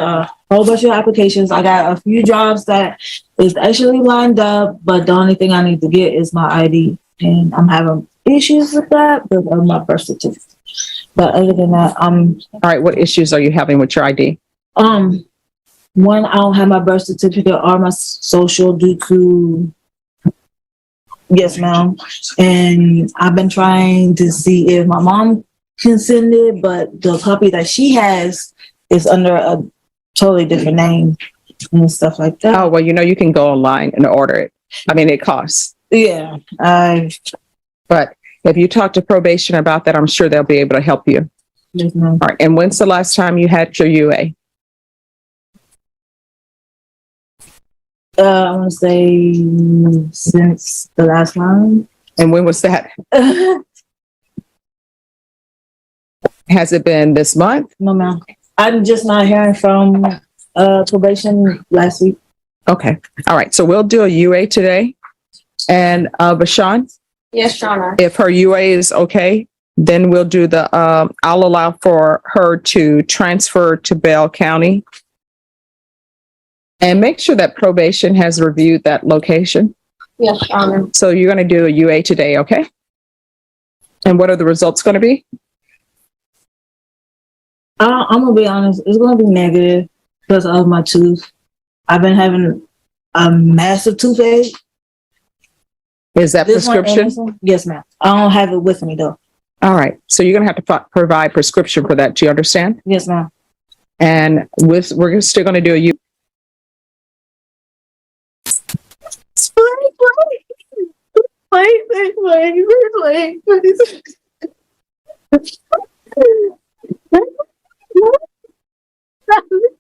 a whole bunch of applications. I got a few jobs that is actually lined up, but the only thing I need to get is my ID, and I'm having issues with that because of my birth certificate. But other than that, All right, what issues are you having with your ID? one, I don't have my birth certificate or my social due to, yes, ma'am. And I've been trying to see if my mom can send it, but the copy that she has is under a totally different name and stuff like that. Oh, well, you can go online and order it. I mean, it costs. Yeah, But if you talk to probation about that, I'm sure they'll be able to help you. yes, ma'am. All right, and when's the last time you had your UA? I want to say since the last time. And when was that? Has it been this month? No, ma'am. I'm just not hearing from probation last week. Okay. All right. So we'll do a UA today. And Bashan, Yes, Your Honor. if her UA is okay, then we'll do I'll allow for her to transfer to Bell County. And make sure that probation has reviewed that location. Yes, Your Honor. So you're going to do a UA today, okay? And what are the results going to be? I'm gonna be honest. It's gonna be negative because of my tooth. I've been having a massive toothache. Is that This one, prescription? Anderson? Yes, ma'am. I don't have it with me though. All right. So you're going to have to provide prescription for that. Do you understand? Yes, ma'am. And we're still going to do a UA.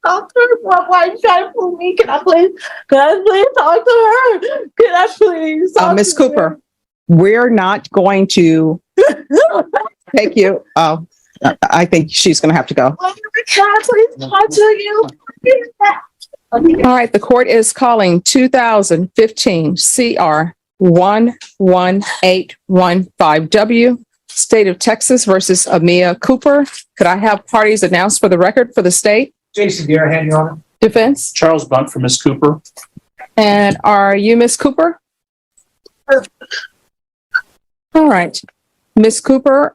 Talk to her. Why are you trying to fool me? Can I please talk to her? Can I please? Miss Cooper, we're not going to take you. Oh, I think she's going to have to go. Can I please talk to you? All right. The court is calling 2015 CR 11815W, State of Texas versus Amia Cooper. Could I have parties announced for the record for the state? Jason Garrahan, Your Honor. Defense. Charles Bunt for Miss Cooper. And are you Miss Cooper? All right. Miss Cooper,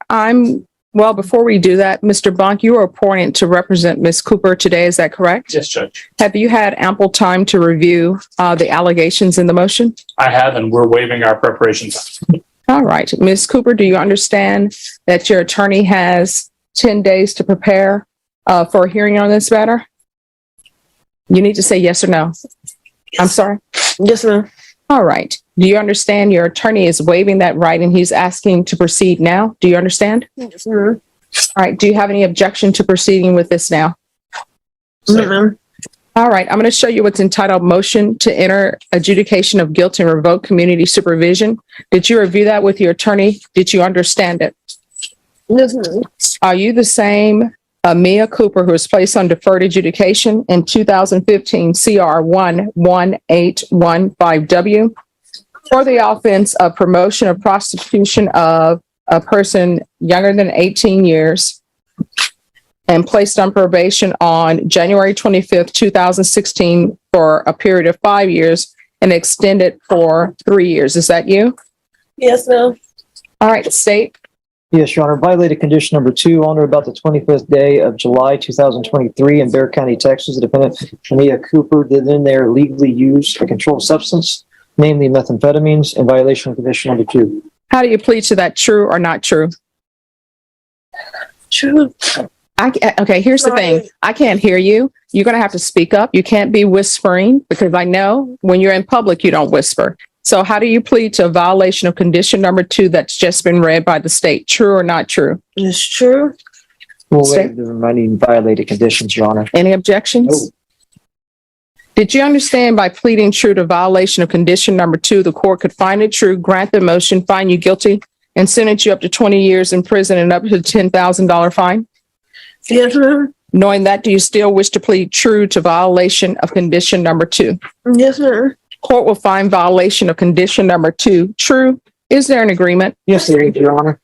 before we do that, Mr. Bonk, you are appointed to represent Miss Cooper today. Is that correct? Yes, Judge. Have you had ample time to review the allegations in the motion? I have, and we're waiving our preparations. All right. Miss Cooper, do you understand that your attorney has 10 days to prepare for a hearing on this matter? You need to say yes or no. I'm sorry. Yes, ma'am. All right. Do you understand your attorney is waiving that right and he's asking to proceed now? Do you understand? Yes, ma'am. All right. Do you have any objection to proceeding with this now? Mm-hmm. All right. I'm going to show you what's entitled Motion to Enter Adjudication of Guilt and Revoke Community Supervision. Did you review that with your attorney? Did you understand it? Yes, ma'am. Are you the same Mia Cooper who was placed on deferred adjudication in 2015 CR 11815W for the offense of promotion or prostitution of a person younger than 18 years and placed on probation on January 25th, 2016 for a period of 5 years and extended for 3 years. Is that you? Yes, ma'am. All right, state. Yes, Your Honor. Violated condition number 2 on or about the 25th day of July 2023 in Bexar County, Texas. The defendant, Amia Cooper, did in there legally use a controlled substance, namely methamphetamines, in violation of condition number 2. How do you plead to that? True or not true? True. Okay, here's the thing. I can't hear you. You're going to have to speak up. You can't be whispering because I know when you're in public, you don't whisper. So how do you plead to a violation of condition number 2 that's just been read by the state? True or not true? It's true. We'll waive the remaining violated conditions, Your Honor. Any objections? No. Did you understand by pleading true to violation of condition number 2, the court could find it true, grant the motion, find you guilty, and sentence you up to 20 years in prison and up to a $10,000 fine? Yes, ma'am. Knowing that, do you still wish to plead true to violation of condition number 2? Yes, ma'am. Court will find violation of condition number 2 true. Is there an agreement? Yes, there is, Your Honor.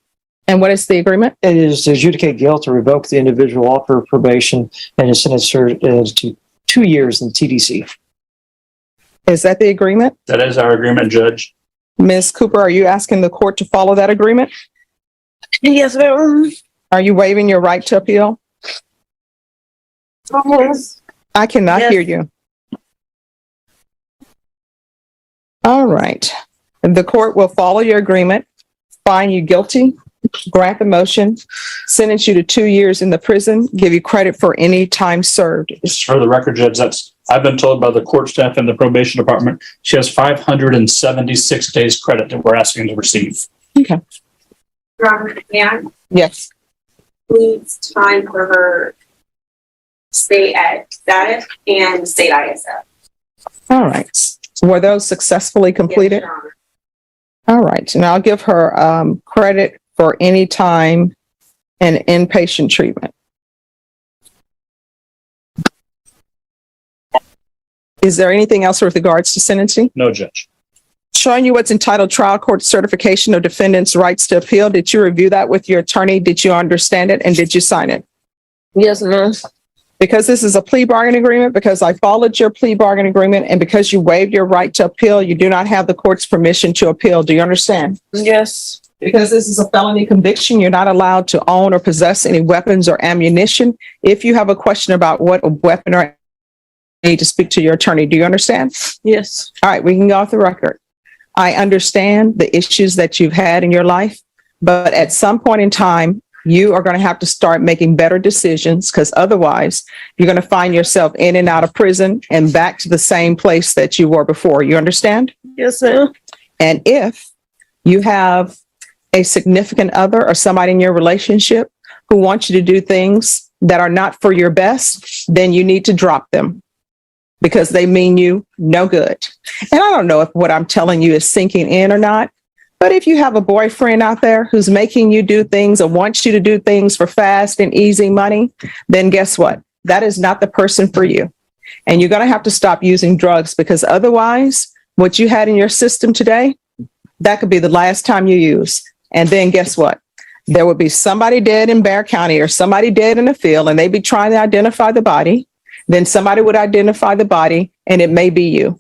And what is the agreement? It is to adjudicate guilt or revoke the individual offer of probation and is sentenced to 2 years in TDC. Is that the agreement? That is our agreement, Judge. Ms. Cooper, are you asking the court to follow that agreement? Yes, ma'am. Are you waiving your right to appeal? I cannot Yes. hear you. All right. The court will follow your agreement, find you guilty, grant the motion, sentence you to 2 years in the prison, give you credit for any time served. For the record, Judge, I've been told by the court staff and the probation department, she has 576 days credit that we're asking to receive. Okay. Your Honor, and Yes. includes time for her stay at status and state ISF. All right. Were those successfully completed? Yes, Your Honor. All right. And I'll give her credit for any time and inpatient treatment. Is there anything else with regards to sentencing? No, Judge. Showing you what's entitled trial court certification of defendant's rights to appeal. Did you review that with your attorney? Did you understand it? And did you sign it? Yes, ma'am. Because this is a plea bargain agreement, because I followed your plea bargain agreement, and because you waived your right to appeal, you do not have the court's permission to appeal. Do you understand? Yes. Because this is a felony conviction, you're not allowed to own or possess any weapons or ammunition. If you have a question about what a weapon or you need to speak to your attorney. Do you understand? Yes. All right, we can go off the record. I understand the issues that you've had in your life, but at some point in time, you are going to have to start making better decisions, because otherwise you're going to find yourself in and out of prison and back to the same place that you were before. You understand? Yes, ma'am. And if you have a significant other or somebody in your relationship who wants you to do things that are not for your best, then you need to drop them, because they mean you no good. And I don't know if what I'm telling you is sinking in or not, but if you have a boyfriend out there who's making you do things or wants you to do things for fast and easy money, then guess what? That is not the person for you. And you're going to have to stop using drugs, because otherwise what you had in your system today, that could be the last time you use. And then guess what? There would be somebody dead in Bexar County or somebody dead in the field, and they'd be trying to identify the body. Then somebody would identify the body, and it may be you.